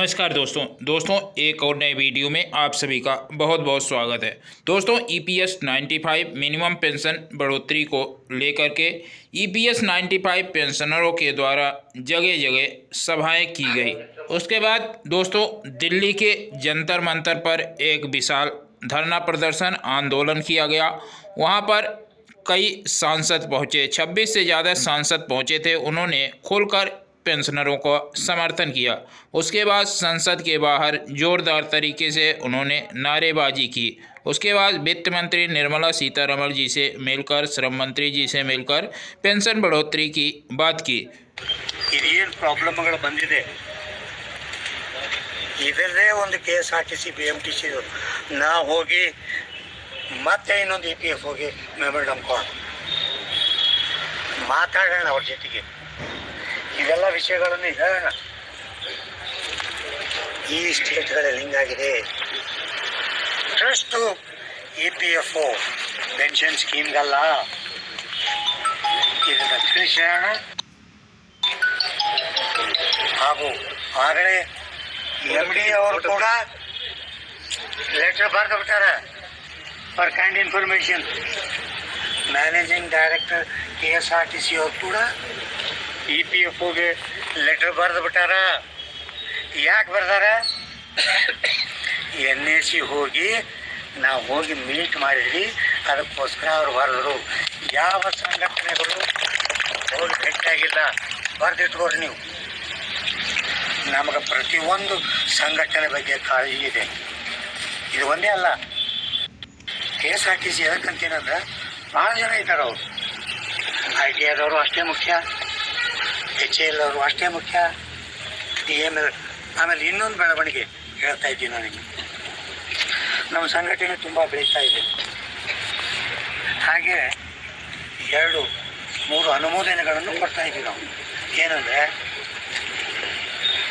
नमस्कार दोस्तों एक और नए वीडियो में आप सभी का बहुत बहुत स्वागत है। दोस्तों ईपीएस 95 मिनिमम पेंशन बढ़ोतरी को लेकर के ईपीएस 95 पेंशनरों के द्वारा जगह जगह सभाएं की गई। उसके बाद दोस्तों दिल्ली के जंतर मंतर पर एक विशाल धरना प्रदर्शन आंदोलन किया गया। वहां पर कई सांसद पहुंचे, 26 से ज़्यादा सांसद पहुंचे थे। उन्होंने खुलकर पेंशनरों को समर्थन किया। उसके बाद संसद के बाहर जोरदार तरीके से उन्होंने नारेबाजी की। उसके बाद वित्त मंत्री निर्मला सीतारमण जी से मिलकर, श्रम मंत्री जी से मिलकर पेंशन बढ़ोतरी की बात की। ಪ್ರಾಬ್ಲಮ್ಗಳು ಬಂದಿದೆ, ಇದರದೇ ಒಂದು KSRTC BMTC ನಾ ಹೋಗಿ ಮತ್ತೆ ಇನ್ನೊಂದು EPF ಹೋಗಿ ಮೆಮೊರಂಡಮ್ ಕೊಡು ಮಾತಾಡೋಣ ಅವ್ರ ಜೊತೆಗೆ, ಇದೆಲ್ಲ ವಿಷಯಗಳನ್ನು ಹೇಳೋಣ. ಈ ಸ್ಟೇಟ್ಗಳಲ್ಲಿ ಹಿಂಗಾಗಿದೆ, ಟ್ರಸ್ಟು EPF ಪೆನ್ಷನ್ ಸ್ಕೀಮ್ಗಲ್ಲ, ಇದನ್ನು ತಿಳಿಸೋಣ. ಹಾಗೂ ಆಗಲೇ MD ಅವರು ಕೂಡ ಲೆಟರ್ ಬರೆದು ಬಿಟ್ಟಾರೆ for kind information. Managing director KSRTC ಅವರು ಕೂಡ EPFಗೆ ಲೆಟರ್ ಬರೆದು ಬಿಟ್ಟಾರ. ಯಾಕೆ ಬರ್ದಾರ? NAC ಹೋಗಿ ನಾವು ಹೋಗಿ ಮೀಟ್ ಮಾಡಿದ್ವಿ, ಅದಕ್ಕೋಸ್ಕರ ಅವ್ರು ಬರೆದ್ರು. ಯಾವ ಸಂಘಟನೆಗಳು ಹೋಗಿ ಭೇಟಿಯಾಗಿಲ್ಲ, ಬರೆದಿಟ್ಕೋರಿ ನೀವು. ನಮಗೆ ಪ್ರತಿಯೊಂದು ಸಂಘಟನೆ ಬಗ್ಗೆ ಕಾಳಜಿ ಇದೆ. ಇದು ಒಂದೇ ಅಲ್ಲ, KSRTC ಯಾಕಂತೀನಂದ್ರೆ ಭಾಳ ಜನ ಇದ್ದಾರೆ. ಅವರು ITI ಆದವರು ಅಷ್ಟೇ ಮುಖ್ಯ, HAL ಅವರು ಅಷ್ಟೇ ಮುಖ್ಯ, DML. ಆಮೇಲೆ ಇನ್ನೊಂದು ಬೆಳವಣಿಗೆ ಹೇಳ್ತಾ ಇದ್ದೀನಿ ನನಗೆ, ನಮ್ಮ ಸಂಘಟನೆ ತುಂಬ ಬೆಳೀತಾ ಇದೆ. ಹಾಗೆ 2-3 ಅನುಮೋದನೆಗಳನ್ನು ಕೊಡ್ತಾ ಇದ್ದೀವಿ ನಾವು. ಏನಂದರೆ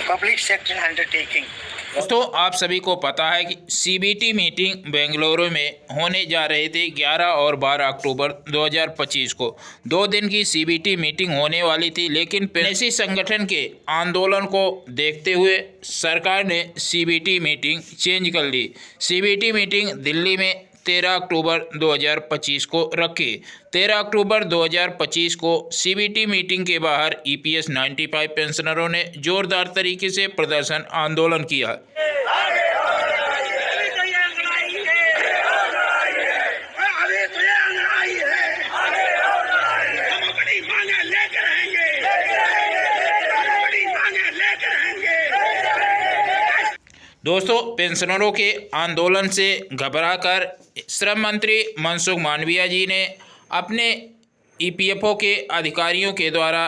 पब्लिक सेक्टर अंडरटेकिंग। दोस्तों आप सभी को पता है कि CBT मीटिंग बेंगलुरु में होने जा रही थी 11 और 12 अक्टूबर 2025 को। 2 दिन की CBT मीटिंग होने वाली थी, लेकिन पेंशन संगठन के आंदोलन को देखते हुए सरकार ने CBT मीटिंग चेंज कर ली। CBT मीटिंग दिल्ली में 13 अक्टूबर 2025 को रखी। 13 अक्टूबर 2025 को CBT मीटिंग के बाहर EPS 95 पेंशनरों ने जोरदार तरीके से प्रदर्शन आंदोलन किया। दोस्तों पेंशनरों के आंदोलन से घबराकर श्रम मंत्री मनसुख मांडविया जी ने अपने EPFO के अधिकारियों के द्वारा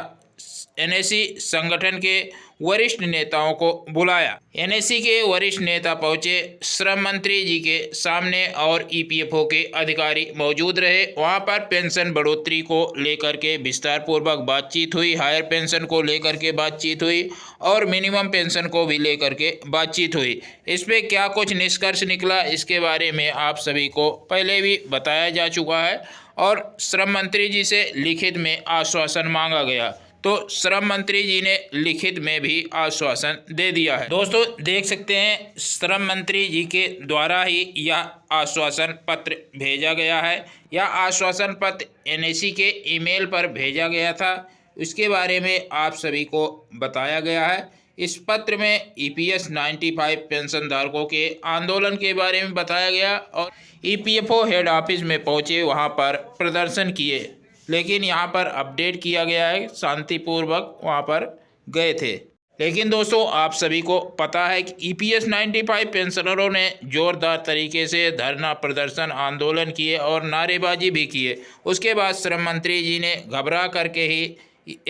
NAC संगठन के वरिष्ठ नेताओं को बुलाया। NAC के वरिष्ठ नेता पहुंचे श्रम मंत्री जी के सामने और EPFO के अधिकारी मौजूद रहे। वहां पर पेंशन बढ़ोतरी को लेकर के विस्तार पूर्वक बातचीत हुई, हायर पेंशन को लेकर के बातचीत हुई और मिनिमम पेंशन को भी लेकर के बातचीत हुई। इस पे क्या कुछ निष्कर्ष निकला, इसके बारे में आप सभी को पहले भी बताया जा चुका है और श्रम मंत्री जी से लिखित में आश्वासन मांगा गया, तो श्रम मंत्री जी ने लिखित में भी आश्वासन दे दिया है। दोस्तों देख सकते हैं श्रम मंत्री जी के द्वारा ही यह आश्वासन पत्र भेजा गया है। यह आश्वासन पत्र NAC के ईमेल पर भेजा गया था, उसके बारे में आप सभी को बताया गया है। इस पत्र में EPS 95 पेंशन धारकों के आंदोलन के बारे में बताया गया और EPFO हेड ऑफिस में पहुँचे, वहाँ पर प्रदर्शन किए, लेकिन यहाँ पर अपडेट किया गया है शांतिपूर्वक वहाँ पर गए थे। लेकिन दोस्तों आप सभी को पता है कि EPS 95 पेंशनरों ने जोरदार तरीके से धरना प्रदर्शन आंदोलन किए और नारेबाजी भी किए। उसके बाद श्रम मंत्री जी ने घबरा करके ही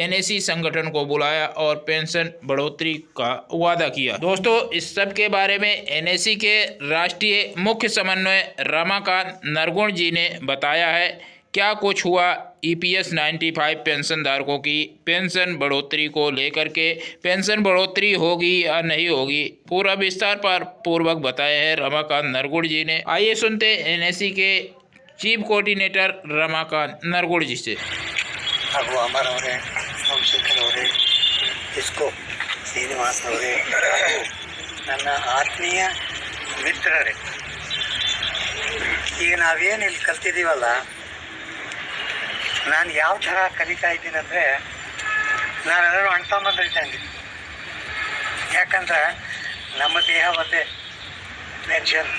NAC संगठन को बुलाया और पेंशन बढ़ोतरी का वादा किया। दोस्तों इस सब के बारे में NAC के राष्ट्रीय मुख्य समन्वय रमाकांत नरगुण जी ने बताया है क्या कुछ हुआ EPS 95 पेंशन धारकों की पेंशन बढ़ोतरी को लेकर के। पेंशन बढ़ोतरी होगी या नहीं होगी, पूरा विस्तार पर पूर्वक बताया है रमाकांत नरगुण जी ने। आइए सुनते NAC के चीफ कोऑर्डिनेटर रमाकांत नरगुण जी से। ಹಾಗೂ ಅಮರ್ ಅವರೇ, ಸೋಮಶೇಖರ್ ಅವರೇ, ಇಸ್ಕೋ ಶ್ರೀನಿವಾಸ್ ಅವರೇ, ನನ್ನ ಆತ್ಮೀಯ ಮಿತ್ರರೇ, ಈಗ ನಾವೇನು ಇಲ್ಲಿ ಕಲ್ತಿದ್ದೀವಲ್ಲ, ನಾನು ಯಾವ ಥರ ಕಲಿತಾ ಇದ್ದೀನಿ ಅಂದರೆ, ನಾವೆಲ್ಲರೂ ಅಣ್ಣ ತಮ್ಮಂದಿದ್ದಂಗೆ. ಯಾಕಂದ್ರೆ ನಮ್ಮ ದೇಹ ಒಂದೇ, ಪೆನ್ಷನ್,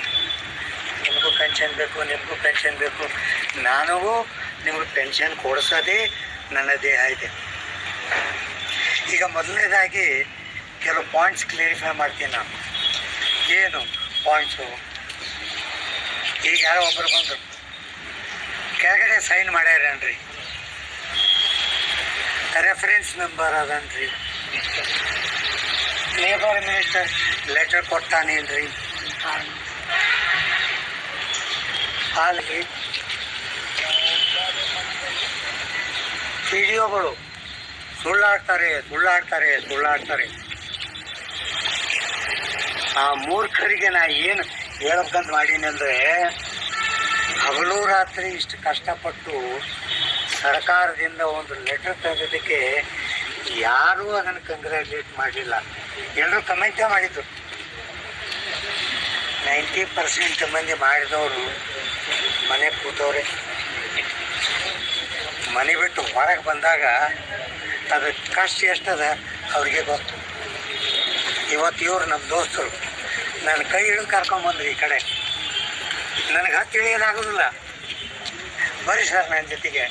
ನಿಮಗೂ ಪೆನ್ಷನ್ ಬೇಕು, ನಿಮಗೂ ಪೆನ್ಷನ್ ಬೇಕು, ನನಗೂ ನಿಮಗೆ ಪೆನ್ಷನ್ ಕೊಡಿಸೋದೇ ನನ್ನ ದೇಹ ಇದೆ. ಈಗ ಮೊದಲನೇದಾಗಿ ಕೆಲವು ಪಾಯಿಂಟ್ಸ್ ಕ್ಲಿಯರಿಫೈ ಮಾಡ್ತೀನಿ ನಾನು. ಏನು ಪಾಯಿಂಟ್ಸು? ಈಗ ಯಾರೋ ಒಬ್ಬರು ಬಂದರು, ಕೆಳಗಡೆ ಸೈನ್ ಮಾಡ್ಯಾರೇನ್ರಿ, ರೆಫರೆನ್ಸ್ ನಂಬರ್ ಅದನ್ರಿ, ಲೇಬರ್ ಮಿನಿಸ್ಟರ್ ಲೆಟರ್ ಕೊಟ್ಟಾನೇನ್ರಿ, ಅಲ್ಲಿ ವಿಡಿಯೋಗಳು ಸುಳ್ಳಾಡ್ತಾರೆ. ಆ ಮೂರ್ಖರಿಗೆ ನಾ ಏನು ಹೇಳ್ಬೇಕಂತ ಮಾಡೀನಿ ಅಂದರೆ, ಹಗಲು ರಾತ್ರಿ ಇಷ್ಟು ಕಷ್ಟಪಟ್ಟು ಸರ್ಕಾರದಿಂದ ಒಂದು ಲೆಟರ್ ತೆಗೆದಕ್ಕೆ ಯಾರೂ ಅದನ್ನು ಕಂಗ್ರ್ಯಾಚುಲೇಟ್ ಮಾಡಲಿಲ್ಲ. ಎಲ್ಲರೂ ಕಮೆಂಟೇ ಮಾಡಿದ್ರು. 90% ಮಂದಿ ಮಾಡಿದವರು ಮನೆ ಕೂತವ್ರೆ. ಮನೆ ಬಿಟ್ಟು ಹೊರಗೆ ಬಂದಾಗ ಅದು ಕಷ್ಟ ಎಷ್ಟದ ಅವ್ರಿಗೆ ಗೊತ್ತು. ಇವತ್ತು ಇವರು ನಮ್ಮ ದೋಸ್ತರು ನನ್ನ ಕೈ ಹಿಡಿದು ಕರ್ಕೊಂಬಂದ್ರಿ ಈ ಕಡೆ. ನನಗೆ ತಿಳಿಯೋದಾಗೋದಿಲ್ಲ. ಬರೀ ಸರ್ ನನ್ನ ಜೊತೆಗೆ.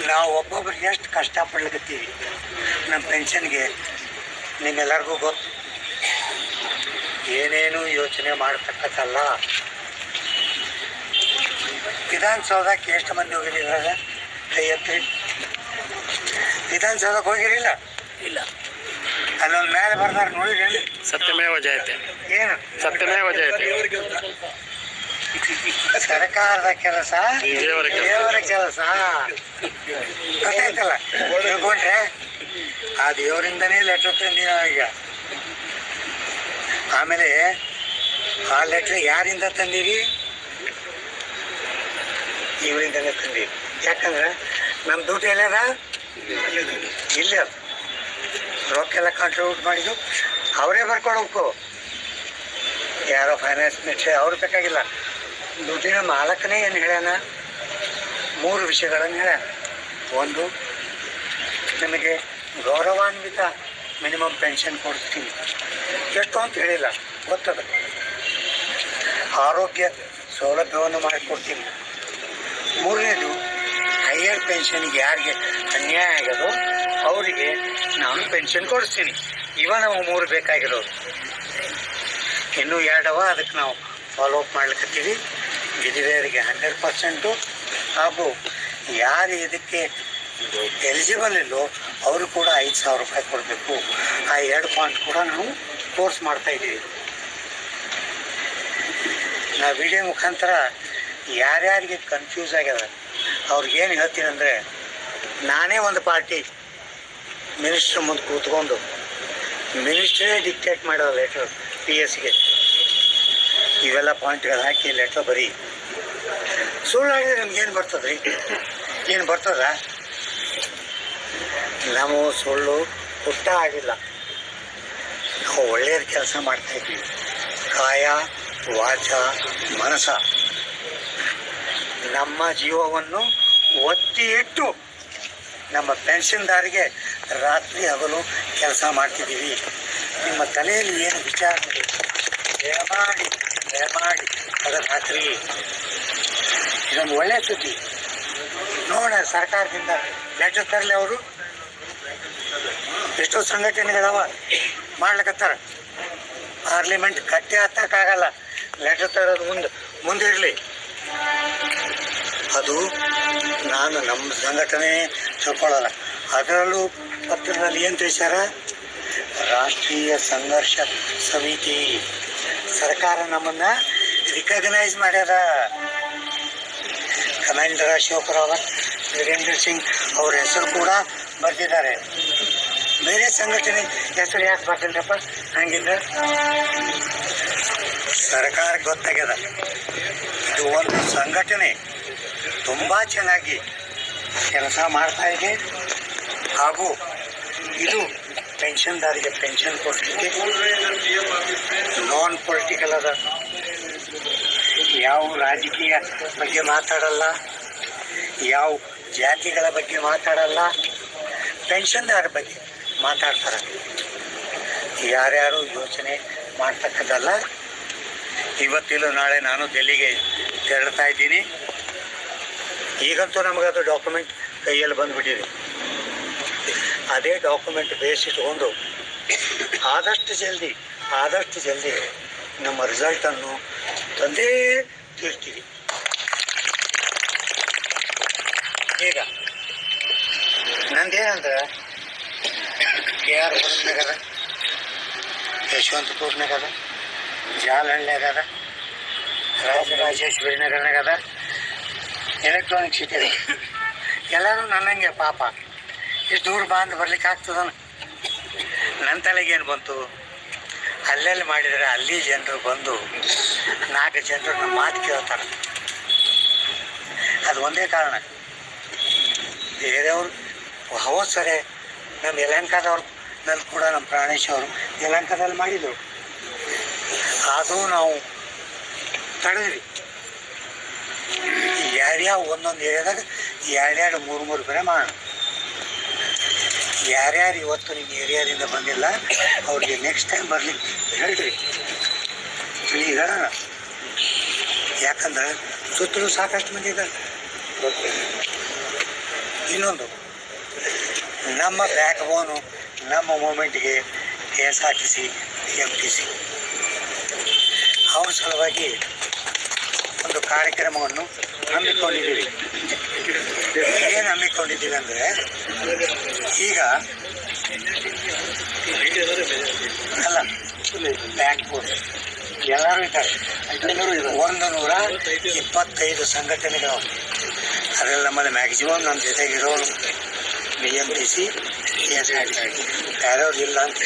ನಾವು ಒಬ್ಬೊಬ್ರು ಎಷ್ಟು ಕಷ್ಟಪಡ್ಲಿಕತ್ತೀವಿ ನಮ್ಮ ಪೆನ್ಷನ್ಗೆ ನಿಮ್ಮೆಲ್ಲರಿಗೂ ಗೊತ್ತು. ಏನೇನು ಯೋಚನೆ ಮಾಡ್ತಕ್ಕಂಥಲ್ಲ. ವಿಧಾನಸೌಧಕ್ಕೆ ಎಷ್ಟು ಮಂದಿ ಹೋಗಿರಿದ್ರಾಗ? ಕೈ ಎತ್ತಿ. ವಿಧಾನಸೌಧಕ್ಕೆ ಹೋಗಿರಿಲ್ಲ? ಇಲ್ಲ. ಅಲ್ಲೊಂದು ಮೇಲೆ ಬರ್ದಾರ ನೋಡಿರಿ. ಸತ್ಯಮೇವ ಜಯತೆ. ಏನು ಸತ್ಯಮೇವ ಜಯತೆ? ಸರ್ಕಾರದ ಕೆಲಸ ದೇವರ ಕೆಲಸ. ಗೊತ್ತಾಯ್ತಲ್ಲ? ತಿಳ್ಕೊಂಡ್ರೆ ಆ ದೇವರಿಂದನೇ ಲೆಟ್ರ್ ತಂದಿ ನಾವೀಗ. ಆಮೇಲೆ ಆ ಲೆಟ್ರ್ ಯಾರಿಂದ ತಂದೀವಿ? ಇವರಿಂದನೇ ತಂದೀವಿ. ಯಾಕಂದ್ರೆ ನಮ್ಮ ದುಡ್ಡು ಎಲ್ಲದ ಇಲ್ಲ, ರೊಕ್ಕೆಲ್ಲ ಕಾಂಟ್ರಿಬ್ಯೂಟ್ ಮಾಡಿದ್ದು ಅವರೇ ಬರ್ಕೊಳ್ಬೇಕು. ಯಾರೋ ಫೈನಾನ್ಸ್ ಮಿನಿಸ್ಟ್ರಿ ಅವ್ರು ಬೇಕಾಗಿಲ್ಲ. ದುಡ್ಡಿನ ಮಾಲಕನೇ ಏನು ಹೇಳ್ಯಾನ? 3 ವಿಷಯಗಳನ್ನು ಹೇಳ್ಯಾನ. ಒಂದು, ನಿಮಗೆ ಗೌರವಾನ್ವಿತ ಮಿನಿಮಮ್ ಪೆನ್ಷನ್ ಕೊಡ್ತೀನಿ. ಎಷ್ಟು ಅಂತ ಹೇಳಿಲ್ಲ, ಗೊತ್ತದ. ಆರೋಗ್ಯ ಸೌಲಭ್ಯವನ್ನು ಮಾಡಿಕೊಡ್ತೀನಿ. 3ನೇದು, ಹೈಯರ್ ಪೆನ್ಷನ್ಗೆ ಯಾರಿಗೆ ಅನ್ಯಾಯ ಆಗೋದು ಅವರಿಗೆ ನಾನು ಪೆನ್ಷನ್ ಕೊಡಿಸ್ತೀನಿ. ಇವ ನಾವು 3 ಬೇಕಾಗಿರೋದು. ಇನ್ನೂ 2 ಅದಕ್ಕೆ ನಾವು ಫಾಲೋ ಅಪ್ ಮಾಡ್ಲಿಕ್ಕತ್ತೀವಿ. ವಿಧವೆಯರಿಗೆ 100% ಹಾಗೂ ಯಾರು ಇದಕ್ಕೆ ಎಲಿಜಿಬಲ್ ಇಲ್ಲೋ ಅವರು ಕೂಡ 5,000 ರೂಪಾಯಿ ಕೊಡಬೇಕು. ಆ 2 ಪಾಯಿಂಟ್ ಕೂಡ ನಾವು ಕೋರ್ಸ್ ಮಾಡ್ತಾಯಿದ್ದೀವಿ. ನಾ ವಿಡಿಯೋ ಮುಖಾಂತರ ಯಾರ್ಯಾರಿಗೆ ಕನ್ಫ್ಯೂಸ್ ಆಗ್ಯದ ಅವ್ರಿಗೇನು ಹೇಳ್ತೀನಿ ಅಂದರೆ, ನಾನೇ ಒಂದು ಪಾರ್ಟಿ ಮಿನಿಸ್ಟ್ರ್ ಮುಂದೆ ಕೂತ್ಕೊಂಡು ಮಿನಿಸ್ಟ್ರೇ ಡಿಕ್ಟೇಟ್ ಮಾಡೋ ಲೆಟರ್ PS ಗೆ ಇವೆಲ್ಲ ಪಾಯಿಂಟ್ಗಳು ಹಾಕಿ ಲೆಟರ್ ಬರೀ. ಸುಳ್ಳಾಗಿದ್ರೆ ನಮ್ಗೇನು ಬರ್ತದ್ರಿ? ಏನು ಬರ್ತದ? ನಾವು ಸುಳ್ಳು ಹುಟ್ಟ ಆಗಿಲ್ಲ. ನಾವು ಒಳ್ಳೆಯದು ಕೆಲಸ ಮಾಡ್ತಾಯಿದ್ವಿ. ಕಾಯ ವಾಚ ಮನಸ ನಮ್ಮ ಜೀವವನ್ನು ಒತ್ತಿ ಇಟ್ಟು ನಮ್ಮ ಪೆನ್ಷನ್ದಾರಿಗೆ ರಾತ್ರಿ ಹಗಲು ಕೆಲಸ ಮಾಡ್ತಿದ್ದೀವಿ. ನಿಮ್ಮ ತಲೆಯಲ್ಲಿ ಏನು ವಿಚಾರ ದಯಮಾಡಿ ಅದನ್ನು ಹಾಕ್ರಿ. ಇದೊಂದು ಒಳ್ಳೆಯ ಸುದ್ದಿ. ನೋಡೋಣ, ಸರ್ಕಾರದಿಂದ ಲೆಟರ್ ತರಲಿ. ಅವರು ಎಷ್ಟೋ ಸಂಘಟನೆಗಳವ ಮಾಡ್ಲಿಕ್ಕತ್ತಾರ. ಪಾರ್ಲಿಮೆಂಟ್ ಕಟ್ಟಿ ಹತ್ತಕ್ಕಾಗಲ್ಲ, ಲೆಟರ್ ತರೋದು ಮುಂದೆ ಇರಲಿ. ಅದು ನಾನು ನಮ್ಮ ಸಂಘಟನೆ ತಿಳ್ಕೊಳ್ಳಲ್ಲ. ಅದರಲ್ಲೂ ಪತ್ರದಲ್ಲಿ ಏನು ತಿಳಿಸ್ಯಾರ? ರಾಷ್ಟ್ರೀಯ ಸಂಘರ್ಷ ಸಮಿತಿ. ಸರ್ಕಾರ ನಮ್ಮನ್ನು ರಿಕಗ್ನೈಸ್ ಮಾಡ್ಯಾರ. ಕಮಾಂಡರ್ ಅಶೋಕ್ ರಾವತ್, ವೀರೇಂದ್ರ ಸಿಂಗ್ ಅವ್ರ ಹೆಸರು ಕೂಡ ಬರೆದಿದ್ದಾರೆ. ಬೇರೆ ಸಂಘಟನೆ ಹೆಸರು ಯಾಕೆ ಬರ್ತಿಲ್ಲಪ್ಪ? ಹಂಗಿದ್ರೆ ಸರ್ಕಾರಕ್ಕೆ ಗೊತ್ತಾಗ್ಯದ ಇದು ಒಂದು ಸಂಘಟನೆ ತುಂಬ ಚೆನ್ನಾಗಿ ಕೆಲಸ ಮಾಡ್ತಾ ಇದೆ. ಹಾಗೂ ಇದು ಪೆನ್ಷನ್ದಾರಿಗೆ ಪೆನ್ಷನ್ ಕೊಡಲಿಕ್ಕೆ ನಾನ್ ಪೊಲಿಟಿಕಲ್ ಅದ, ಯಾವ ರಾಜಕೀಯ ಬಗ್ಗೆ ಮಾತಾಡಲ್ಲ, ಯಾವ ಜಾತಿಗಳ ಬಗ್ಗೆ ಮಾತಾಡಲ್ಲ, ಪೆನ್ಷನ್ದಾರ ಬಗ್ಗೆ ಮಾತಾಡ್ತಾರೆ. ಯಾರ್ಯಾರು ಯೋಚನೆ ಮಾಡ್ತಕ್ಕದ್ದಲ್ಲ. ಇವತ್ತಿಲ್ಲ ನಾಳೆ ನಾನು ಡೆಲ್ಲಿಗೆ ತೆರಳ್ತಾ ಇದ್ದೀನಿ. ಈಗಂತೂ ನಮಗದು ಡಾಕ್ಯುಮೆಂಟ್ ಕೈಯಲ್ಲಿ ಬಂದುಬಿಟ್ಟಿದೆ. ಅದೇ ಡಾಕ್ಯುಮೆಂಟ್ ಬೇಸ್ ಇಟ್ಕೊಂಡು ಆದಷ್ಟು ಜಲ್ದಿ ನಮ್ಮ ರಿಸಲ್ಟನ್ನು ತಂದೇ ತೀರ್ತೀವಿ. ಈಗ ನಂದೇನಂದ್ರೆ KR ಪುರಮ್ನಾಗದ, ಯಶವಂತಪುರ್ನಾಗದ, ಜಾಲಹಳ್ಳಿಯಾಗದ, ರಾಜರಾಜೇಶ್ವರಿ ನಗರನಾಗದ, ಎಲೆಕ್ಟ್ರಾನಿಕ್ ಸಿಟಿ ಅದ. ಎಲ್ಲರೂ ನನ್ನಂಗೆ ಪಾಪ ಇಷ್ಟು ದೂರ ಬಂದು ಬರ್ಲಿಕ್ಕೆ ಆಗ್ತದ. ನನ್ನ ತಲೆಗೇನು ಬಂತು, ಅಲ್ಲೆಲ್ಲಿ ಮಾಡಿದರೆ ಅಲ್ಲಿ ಜನರು ಬಂದು 4 ಜನರು ನಮ್ಮ ಮಾತು ಕೇಳ್ತಾರೆ. ಅದು ಒಂದೇ ಕಾರಣ. ಬೇರೆಯವರು ಹೌದು ಸರಿ, ನಮ್ಮ ಯಲಹಂಕದವ್ರು ನಲ್ಲಿ ಕೂಡ ನಮ್ಮ ಪ್ರಾಣೇಶ್ ಅವರು ಯಲಹಂಕದಲ್ಲಿ ಮಾಡಿದರು. ಅದು ನಾವು ತಡೆದ್ವಿ. ಯಾರ್ಯಾವ ಒಂದೊಂದು ಏರಿಯಾದಾಗ 2-3 ಬೇರೆ ಮಾಡೋಣ. ಯಾರ್ಯಾರು ಇವತ್ತು ನಿಮ್ಮ ಏರಿಯಾದಿಂದ ಬಂದಿಲ್ಲ ಅವ್ರಿಗೆ ನೆಕ್ಸ್ಟ್ ಟೈಮ್ ಬರ್ಲಿಕ್ಕೆ ಹೇಳ್ರಿ, ಈಗ ಹೇಳೋಣ. ಯಾಕಂದ್ರೆ ಸುತ್ತಲೂ ಸಾಕಷ್ಟು ಮಂದಿ ಇದ್ದಾರೆ. ಇನ್ನೊಂದು, ನಮ್ಮ ಬ್ಯಾಕ್ ಬೋನು ನಮ್ಮ ಮೂಮೆಂಟ್ಗೆ KSRTC MTC ಅವ್ರ ಸಲುವಾಗಿ ಒಂದು ಕಾರ್ಯಕ್ರಮವನ್ನು ಹಮ್ಮಿಕೊಂಡಿದ್ದೀವಿ. ಏನು ಹಮ್ಮಿಕೊಂಡಿದ್ದೀವಿ ಅಂದರೆ, ಈಗ ಅಲ್ಲ ಬ್ಯಾಕ್ ಬೋನ್ ಎಲ್ಲರೂ ಇದ್ದಾರೆ. 125 ಸಂಘಟನೆಗಳು. ಅದರಲ್ಲಿ ನಮ್ಮಲ್ಲಿ ಮ್ಯಾಕ್ಸಿಮಮ್ ನಮ್ಮ ಜೊತೆಗಿರೋರು BMTC KSRTC, ಯಾರ್ಯಾರು ಇಲ್ಲ ಅಂತ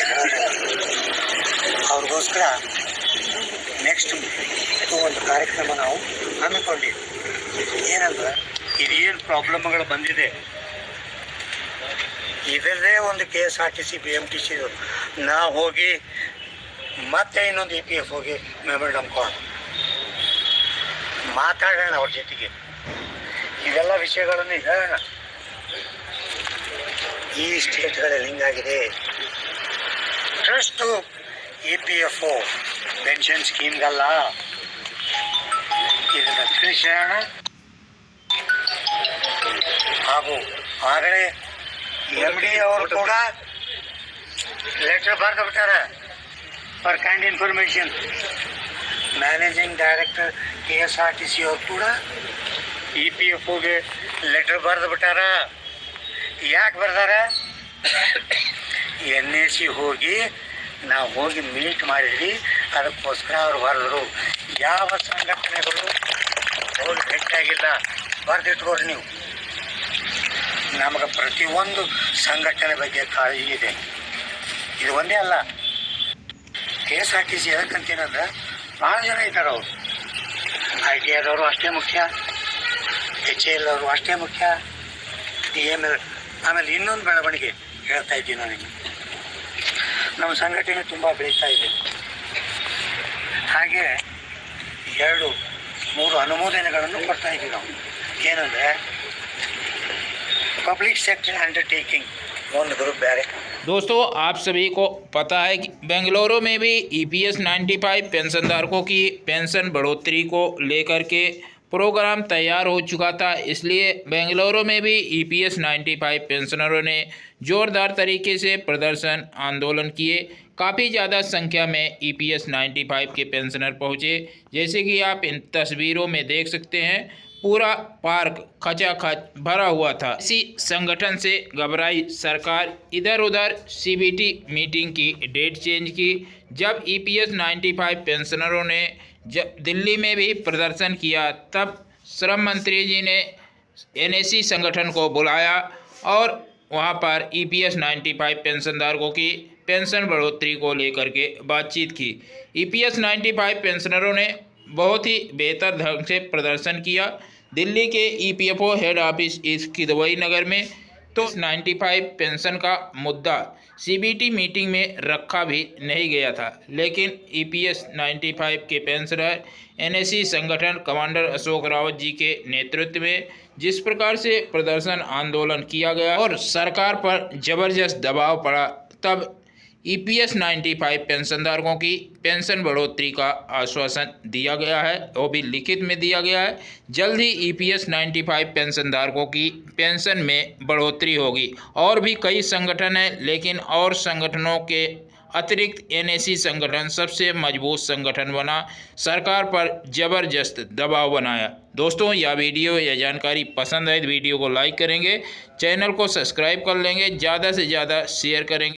ಅವ್ರಿಗೋಸ್ಕರ ನೆಕ್ಸ್ಟ್ ಒಂದು ಕಾರ್ಯಕ್ರಮ ನಾವು ಹಮ್ಮಿಕೊಂಡಿವಿ. ಏನಂದ್ರೆ, ಇದೇನು ಪ್ರಾಬ್ಲಮ್ಗಳು ಬಂದಿದೆ ಇದರದೇ ಒಂದು KSRTC BMTC ನಾವು ಹೋಗಿ ಮತ್ತೆ ಇನ್ನೊಂದು EPF ಹೋಗಿ ಮೆಮೊರಂಡಮ್ ಕೊಡೋಣ, ಮಾತಾಡೋಣ ಅವ್ರ ಜೊತೆಗೆ, ಇದೆಲ್ಲ ವಿಷಯಗಳನ್ನು ಹೇಳೋಣ. ಈ ಸ್ಟೇಟ್ಗಳಲ್ಲಿ ಹಿಂಗಾಗಿದೆ, ಟ್ರಸ್ಟು EPFO ಪೆನ್ಷನ್ ಸ್ಕೀಮ್ಗಲ್ಲ, ಇದನ್ನು ತಿಳಿಸೋಣ. ಹಾಗೂ ಆಗಲೇ MD ಅವರು ಕೂಡ ಲೆಟರ್ ಬರೆದು ಬಿಟ್ಟಾರೆ. For kind information, managing director KSRTC ಅವರು ಕೂಡ EPFOಗೆ ಲೆಟರ್ ಬರೆದು ಬಿಟ್ಟಾರ. ಯಾಕೆ ಬರ್ದಾರ? NAC ಹೋಗಿ ನಾವು ಹೋಗಿ ಮೀಟ್ ಮಾಡಿದ್ವಿ, ಅದಕ್ಕೋಸ್ಕರ ಅವ್ರು ಬರೆದ್ರು. ಯಾವ ಸಂಘಟನೆಗಳು ಹೋಗಿ ಭೇಟಿಯಾಗಿಲ್ಲ, ಬರೆದಿಟ್ಕೋರಿ ನೀವು. ನಮಗೆ ಪ್ರತಿಯೊಂದು ಸಂಘಟನೆ ಬಗ್ಗೆ ಕಾಳಜಿ ಇದೆ. ಇದು ಒಂದೇ ಅಲ್ಲ, KSRTC ಎದಕ್ಕಂತೇನಂದ್ರೆ ಭಾಳ ಜನ ಇದ್ದಾರೆ. ಅವರು ITI ಅವರು ಅಷ್ಟೇ ಮುಖ್ಯ, HAL ಅವರು ಅಷ್ಟೇ ಮುಖ್ಯ, TML. ಆಮೇಲೆ ಇನ್ನೊಂದು ಬೆಳವಣಿಗೆ ಹೇಳ್ತಾ ಇದ್ದೀನಿ ನನಗೆ, ನಮ್ಮ ಸಂಘಟನೆ ತುಂಬ ಬೆಳೀತಾ ಇದೆ. ಹಾಗೆ 2-3 ಅನುಮೋದನೆಗಳನ್ನು ಕೊಡ್ತಾ ಇದ್ದೀವಿ ನಾವು. ಏನಂದರೆ, पब्लिक सेक्टर अंडरटेकिंग ಒಂದು ಗ್ರೂಪ್ ಬೇರೆ. दोस्तों, आप सभी को पता है कि बेंगलुरु में भी EPS 95 पेंशनधारकों की पेंशन बढ़ोतरी को लेकर के प्रोग्राम तैयार हो चुका था। इसलिए बेंगलुरु में भी EPS 95 पेंशनरों ने ज़ोरदार तरीके से प्रदर्शन आंदोलन किए। काफ़ी ज़्यादा संख्या में EPS 95 के पेंशनर पहुँचे। जैसे कि आप इन तस्वीरों में देख सकते हैं, पूरा पार्क खचाखच भरा हुआ था। इसी संगठन से घबराई सरकार इधर उधर CBT मीटिंग की डेट चेंज की। जब EPS 95 पेंशनरों ने जब दिल्ली में भी प्रदर्शन किया, तब श्रम मंत्री जी ने NAC संगठन को बुलाया और वहां पर EPS 95 पेंशनधारकों की पेंशन बढ़ोतरी को लेकर के बातचीत की। EPS 95 पेंशनरों ने बहुत ही बेहतर ढंग से प्रदर्शन किया। दिल्ली के EPFO हेड ऑफिस इसकी दुबई नगर में तो 95 पेंशन का मुद्दा सीबीटी मीटिंग में रखा भी नहीं गया था, लेकिन ईपीएस 95 के पेंशनर एनएससी संगठन कमांडर अशोक रावत जी के नेतृत्व में जिस प्रकार से प्रदर्शन आंदोलन किया गया और सरकार पर जबरदस्त दबाव पड़ा, तब ईपीएस 95 पेंशनधारकों की पेंशन बढ़ोतरी का आश्वासन दिया गया है, वो भी लिखित में दिया गया है। जल्द ही ईपीएस 95 पेंशनधारकों की पेंशन में बढ़ोतरी होगी। और भी कई संगठन हैं, लेकिन और संगठनों के अतिरिक्त एनएससी संगठन सबसे मजबूत संगठन बना, सरकार पर जबरदस्त दबाव बनाया। दोस्तों, यह वीडियो या जानकारी पसंद आए तो वीडियो को लाइक करेंगे, चैनल को सब्सक्राइब कर लेंगे, ज़्यादा से ज़्यादा शेयर करेंगे।